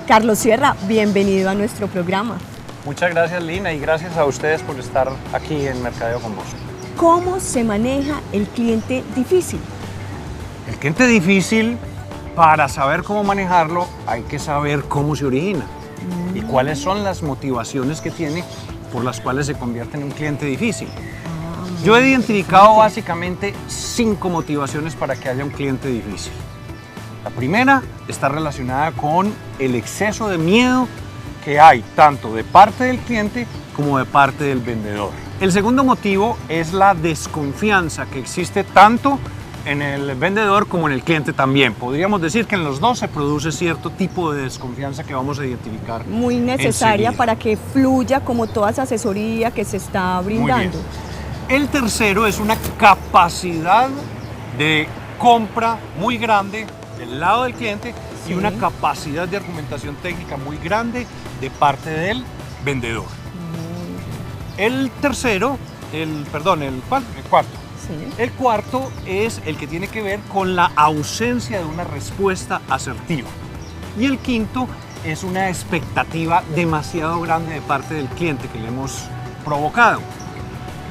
Carlos Sierra, bienvenido a nuestro programa. Muchas gracias, Lina, y gracias a ustedes por estar aquí en Mercadeo con vos. ¿Cómo se maneja el cliente difícil? El cliente difícil, para saber cómo manejarlo, hay que saber cómo se origina y cuáles son las motivaciones que tiene por las cuales se convierte en un cliente difícil. Yo he identificado básicamente 5 motivaciones para que haya un cliente difícil. La primera está relacionada con el exceso de miedo que hay tanto de parte del cliente como de parte del vendedor. El segundo motivo es la desconfianza que existe tanto en el vendedor como en el cliente también. Podríamos decir que en los dos se produce cierto tipo de desconfianza que vamos a identificar. Muy necesaria enseguida, para que fluya como toda esa asesoría que se está brindando. El tercero es una capacidad de compra muy grande del lado del cliente y una capacidad de argumentación técnica muy grande de parte del vendedor. El cuarto. Sí. El cuarto es el que tiene que ver con la ausencia de una respuesta asertiva. Y el quinto es una expectativa demasiado grande de parte del cliente que le hemos provocado.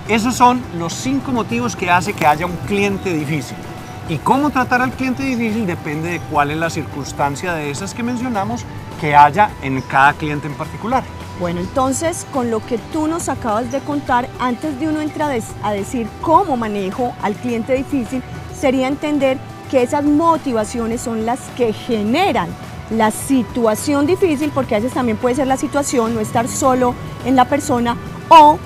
Esos son los 5 motivos que hace que haya un cliente difícil. Y cómo tratar al cliente difícil depende de cuál es la circunstancia de esas que mencionamos que haya en cada cliente en particular. Bueno, entonces, con lo que tú nos acabas de contar, antes de uno entrar a decir cómo manejo al cliente difícil, sería entender que esas motivaciones son las que generan la situación difícil, porque a veces también puede ser la situación, no estar solo en la persona, o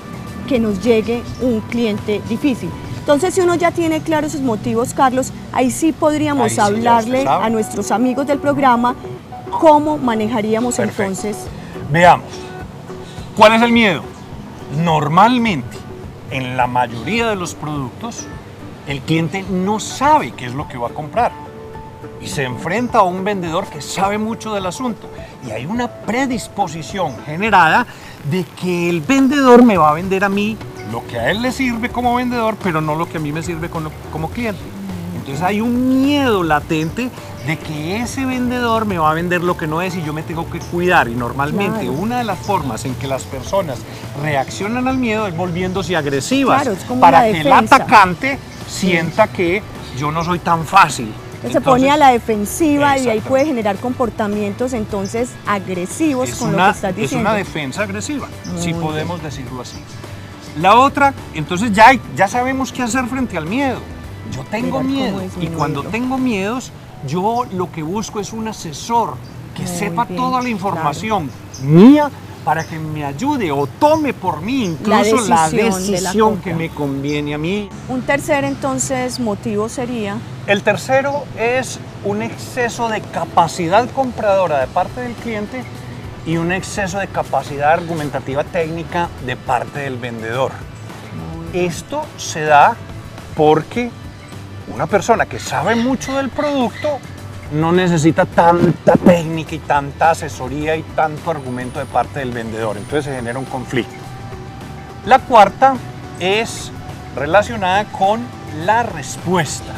que nos llegue un cliente difícil. Entonces, si uno ya tiene claros sus motivos, Carlos, ahí sí podríamos hablarle a nuestros amigos del programa cómo manejaríamos. Perfecto. Entonces. Veamos, ¿cuál es el miedo? Normalmente, en la mayoría de los productos, el cliente no sabe qué es lo que va a comprar y se enfrenta a un vendedor que sabe mucho del asunto y hay una predisposición generada de que el vendedor me va a vender a mí lo que a él le sirve como vendedor, pero no lo que a mí me sirve como cliente. Entonces hay un miedo latente de que ese vendedor me va a vender lo que no es y yo me tengo que cuidar. Y normalmente una de las formas en que las personas reaccionan al miedo es volviéndose agresivas, es como para que el atacante sienta que yo no soy tan fácil. Se pone a la defensiva y ahí puede generar comportamientos entonces agresivos con lo que estás diciendo. Es una defensa agresiva, si podemos decirlo así. La otra, entonces ya sabemos qué hacer frente al miedo. Yo tengo miedo y cuando tengo miedos, yo lo que busco es un asesor que sepa toda la información mía para que me ayude o tome por mí incluso la decisión que me conviene a mí. Un tercer entonces motivo sería... El tercero es un exceso de capacidad compradora de parte del cliente y un exceso de capacidad argumentativa técnica de parte del vendedor. Esto se da porque una persona que sabe mucho del producto no necesita tanta técnica y tanta asesoría y tanto argumento de parte del vendedor, entonces se genera un conflicto. La cuarta es relacionada con la respuesta,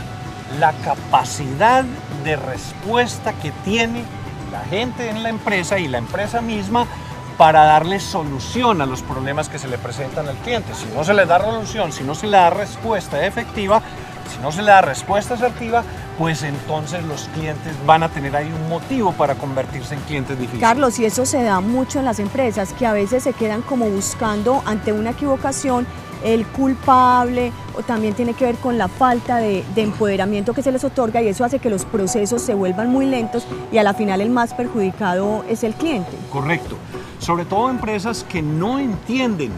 la capacidad de respuesta que tiene la gente en la empresa y la empresa misma para darle solución a los problemas que se le presentan al cliente. Si no se le da solución, si no se le da respuesta efectiva, si no se le da respuesta asertiva, pues entonces los clientes van a tener ahí un motivo para convertirse en clientes difíciles. Carlos, y eso se da mucho en las empresas, que a veces se quedan como buscando ante una equivocación el culpable, o también tiene que ver con la falta de empoderamiento que se les otorga, y eso hace que los procesos se vuelvan muy lentos y a la final el más perjudicado es el cliente. Correcto, sobre todo empresas que no entienden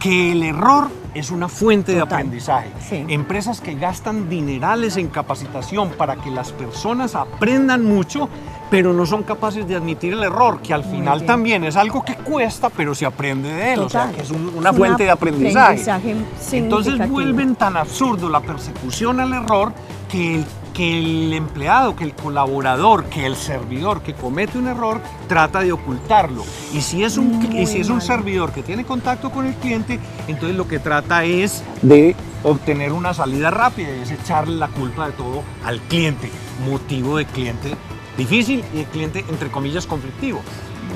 que el error es una fuente de aprendizaje. Empresas que gastan dinerales en capacitación para que las personas aprendan mucho, pero no son capaces de admitir el error, que al final también es algo que cuesta, pero se aprende de él, o sea, que es una fuente de aprendizaje. Entonces vuelven tan absurdo la persecución al error que el empleado, que el colaborador, que el servidor que comete un error trata de ocultarlo. Y si es un servidor que tiene contacto con el cliente, entonces lo que trata es de obtener una salida rápida y es echarle la culpa de todo al cliente, motivo de cliente difícil y el cliente, entre comillas, conflictivo.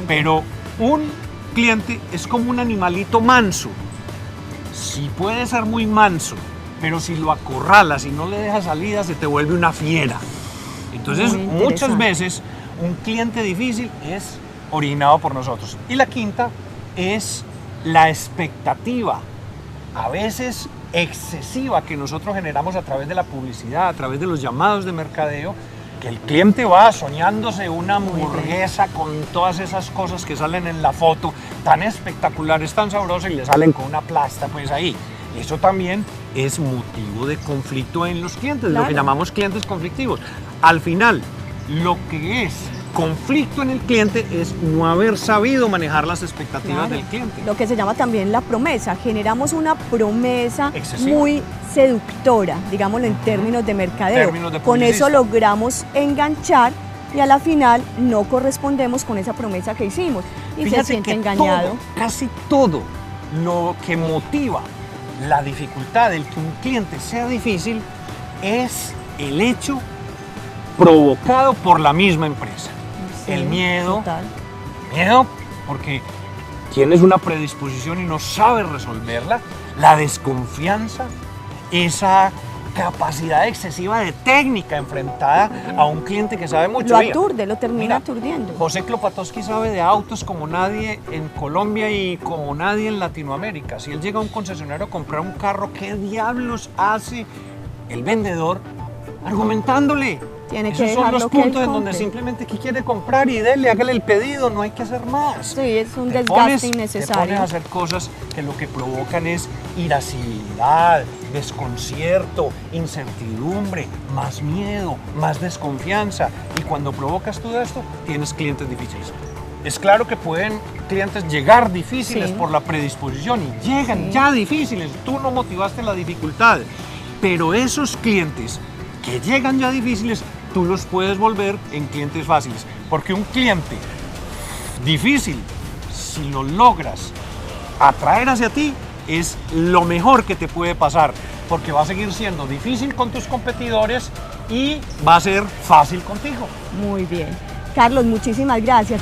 Pero un cliente es como un animalito manso. Sí puede ser muy manso, pero si lo acorralas y no le dejas salida, se te vuelve una fiera. Entonces, muchas veces un cliente difícil es originado por nosotros. Y la quinta es la expectativa, a veces excesiva, que nosotros generamos a través de la publicidad, a través de los llamados de mercadeo, que el cliente va soñándose una hamburguesa con todas esas cosas que salen en la foto, tan espectaculares, tan sabrosas, y le salen con una plasta pues ahí. Eso también es motivo de conflicto en los clientes, lo que llamamos clientes conflictivos. Al final, lo que es conflicto en el cliente es no haber sabido manejar las expectativas del cliente. Lo que se llama también la promesa. Generamos una promesa excesiva, muy seductora, digámoslo en términos de mercadeo. Con eso logramos enganchar y a la final no correspondemos con esa promesa que hicimos y fíjate, se siente que engañado. Casi todo lo que motiva la dificultad del que un cliente sea difícil es el hecho provocado por la misma empresa. Sí, el miedo, total. Miedo porque tienes una predisposición y no sabes resolverla, la desconfianza, esa capacidad excesiva de técnica enfrentada a un cliente que sabe mucho. Lo aturde, lo termina aturdiendo. José Klopatowski sabe de autos como nadie en Colombia y como nadie en Latinoamérica. Si él llega a un concesionario a comprar un carro, ¿qué diablos hace el vendedor argumentándole? Tiene que Esos son los dejarlo que él puntos en donde compre. simplemente ¿qué quiere comprar? Y dele, hágale el pedido, no hay que hacer más. Sí, es un Te desgaste Te innecesario. pones a hacer cosas que lo que provocan es irascibilidad, desconcierto, incertidumbre, más miedo, más desconfianza. Y cuando provocas todo esto, tienes clientes difíciles. Es claro que pueden clientes llegar difíciles por la predisposición y llegan ya difíciles. Tú no motivaste la dificultad, pero esos clientes que llegan ya difíciles, tú los puedes volver en clientes fáciles. Porque un cliente difícil, si lo logras atraer hacia ti, es lo mejor que te puede pasar. Porque va a seguir siendo difícil con tus competidores y va a ser fácil contigo. Muy bien. Carlos, muchísimas gracias.